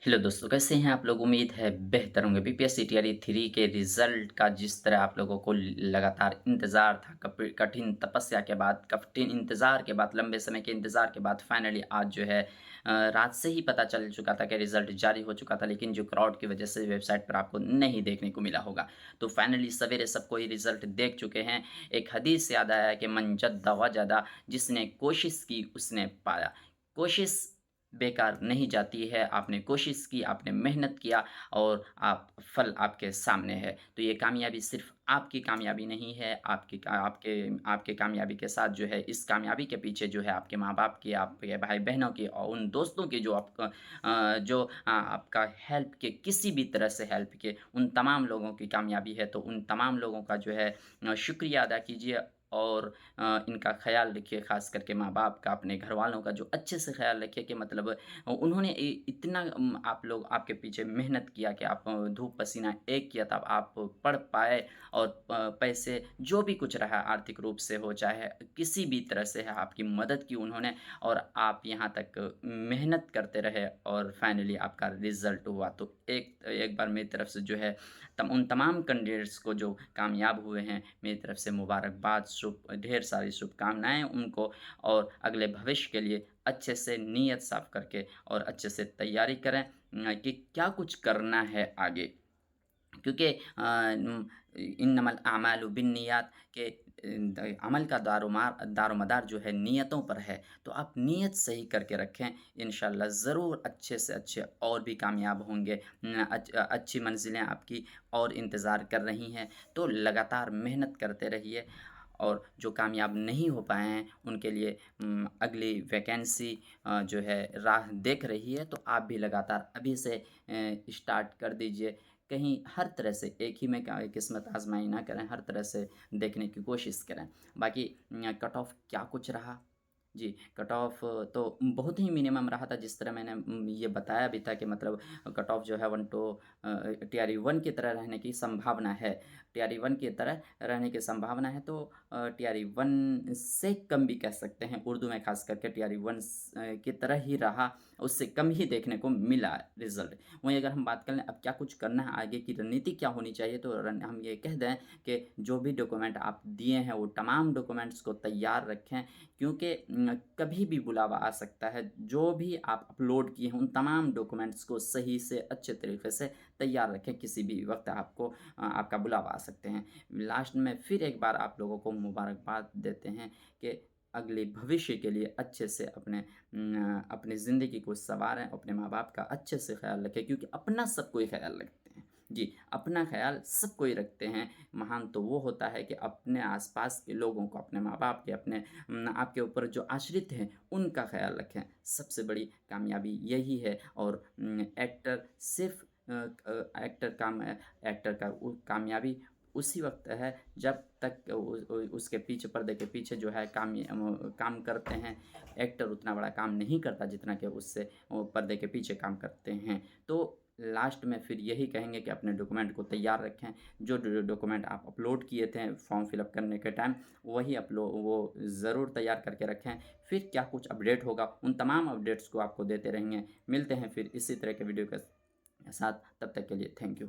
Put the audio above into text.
Hello दोस्तों, कैसे हैं आप लोग? उम्मीद है बेहतर होंगे। बीपीएससी टीआरई 3 के रिज़ल्ट का जिस तरह आप लोगों को लगातार इंतज़ार था, कठिन तपस्या के बाद, कठिन इंतज़ार के बाद, लंबे समय के इंतज़ार के बाद फाइनली आज जो है रात से ही पता चल चुका था कि रिज़ल्ट जारी हो चुका था, लेकिन जो क्राउड की वजह से वेबसाइट पर आपको नहीं देखने को मिला होगा। तो फाइनली सवेरे सब कोई रिज़ल्ट देख चुके हैं। एक हदीस याद आया है कि मन जद्दा वजदा, जिसने कोशिश की उसने पाया। कोशिश बेकार नहीं जाती है, आपने कोशिश की, आपने मेहनत किया और फल आपके सामने है। तो ये कामयाबी सिर्फ़ आपकी कामयाबी नहीं है, आपके आपके कामयाबी के साथ जो है इस कामयाबी के पीछे जो है आपके माँ-बाप की, आपके भाई-बहनों की और उन दोस्तों की जो आपका हेल्प किए, किसी भी तरह से हेल्प किए, उन तमाम लोगों की कामयाबी है। तो उन तमाम लोगों का जो है शुक्रिया अदा कीजिए और इनका ख़्याल रखिए, ख़ास करके माँ-बाप का, अपने घरवालों का जो अच्छे से ख़्याल रखिए कि मतलब उन्होंने इतना आप लोग आपके पीछे मेहनत किया कि आप धूप पसीना एक किया तब आप पढ़ पाए और पैसे जो भी कुछ रहा आर्थिक रूप से हो चाहे किसी भी तरह से है आपकी मदद की उन्होंने और आप यहाँ तक मेहनत करते रहे और फाइनली आपका रिज़ल्ट हुआ। तो एक एक बार मेरी तरफ से जो है उन तमाम कैंडिडेट्स को जो कामयाब हुए हैं, मेरी तरफ से मुबारकबाद, ढेर सारी शुभकामनाएँ उनको और अगले भविष्य के लिए अच्छे से नीयत साफ़ करके और अच्छे से तैयारी करें कि क्या कुछ करना है आगे। क्योंकि इन्नमल अमालु बिन्नियात के अमल का दारोमदार जो है नियतों पर है। तो आप नियत सही करके रखें, इंशाअल्लाह ज़रूर अच्छे से अच्छे और भी कामयाब होंगे। अच्छी मंज़िलें आपकी और इंतज़ार कर रही हैं, तो लगातार मेहनत करते रहिए और जो कामयाब नहीं हो पाए हैं, उनके लिए अगली वैकेंसी जो है राह देख रही है, तो आप भी लगातार अभी से स्टार्ट कर दीजिए। कहीं हर तरह से एक ही में किस्मत आज़माई ना करें, हर तरह से देखने की कोशिश करें। बाकी कट ऑफ क्या कुछ रहा जी, कट ऑफ तो बहुत ही मिनिमम रहा था जिस तरह मैंने ये बताया भी था कि मतलब कट ऑफ जो है 1 टू टीआरई 1 की तरह रहने की संभावना है। टीआरई 1 की तरह रहने की संभावना है तो टीआरई 1 से कम भी कह सकते हैं, उर्दू में ख़ास करके टीआरई 1 की तरह ही रहा, उससे कम ही देखने को मिला रिज़ल्ट। वहीं अगर हम बात कर लें अब क्या कुछ करना है, आगे की रणनीति क्या होनी चाहिए तो हम ये कह दें कि जो भी डॉक्यूमेंट आप दिए हैं वो तमाम डॉक्यूमेंट्स को तैयार रखें क्योंकि कभी भी बुलावा आ सकता है। जो भी आप अपलोड किए हैं उन तमाम डॉक्यूमेंट्स को सही से अच्छे तरीके से तैयार रखें, किसी भी वक़्त आपको आपका बुलावा आ सकते हैं। लास्ट में फिर एक बार आप लोगों को मुबारकबाद देते हैं कि अगले भविष्य के लिए अच्छे से अपनी ज़िंदगी को सँवारें, अपने माँ-बाप का अच्छे से ख़्याल रखें क्योंकि अपना सब कोई ख़्याल रखते हैं। जी, अपना ख़्याल सब कोई रखते हैं। महान तो वो होता है कि अपने आस-पास के लोगों को, अपने माँ-बाप के, आपके ऊपर जो आश्रित हैं, उनका ख़्याल रखें। सबसे बड़ी कामयाबी यही है और एक्टर सिर्फ़ एक्टर का कामयाबी उसी वक़्त है जब तक उसके पीछे पर्दे के पीछे जो है काम करते हैं। एक्टर उतना बड़ा काम नहीं करता जितना कि उससे वो पर्दे के पीछे काम करते हैं। तो लास्ट में फिर यही कहेंगे कि अपने डॉक्यूमेंट को तैयार रखें। जो डॉक्यूमेंट आप अपलोड किए थे फॉर्म फिल अप करने के टाइम वही वो ज़रूर तैयार करके रखें। फिर क्या कुछ अपडेट होगा उन तमाम अपडेट्स को आपको देते रहेंगे। मिलते हैं फिर इसी तरह के वीडियो के साथ, तब तक के लिए थैंक यू।